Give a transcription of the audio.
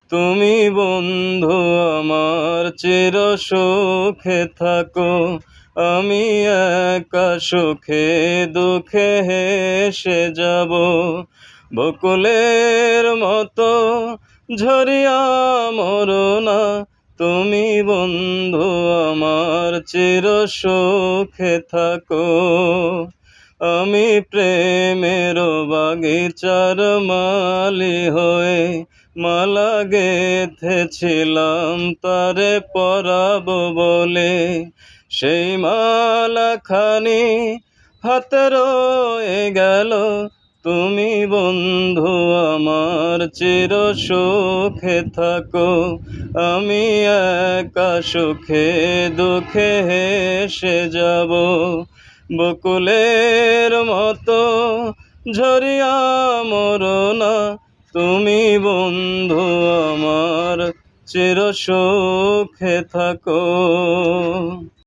তুমি বন্ধু আমার চির সুখে থাকো। আমি একা সুখে দুঃখে হেসে যাব। বকুলের মতো ঝরিয়া মরো না, তুমি বন্ধু আমার চির সুখে থাকো। আমি প্রেমের বাগিচার মালি হয়ে মালা গেঁথেছিলাম তারে পরাবো বলে। সেই মালাখানি হাতে রয়ে গেল, তুমি বন্ধু আমার চির সুখে থাকো। আমি একা সুখে দুঃখে হেসে যাব। বকুলের মতো ঝরিয়া মরো না, তুমি বন্ধু আমার চির সুখে থাকো।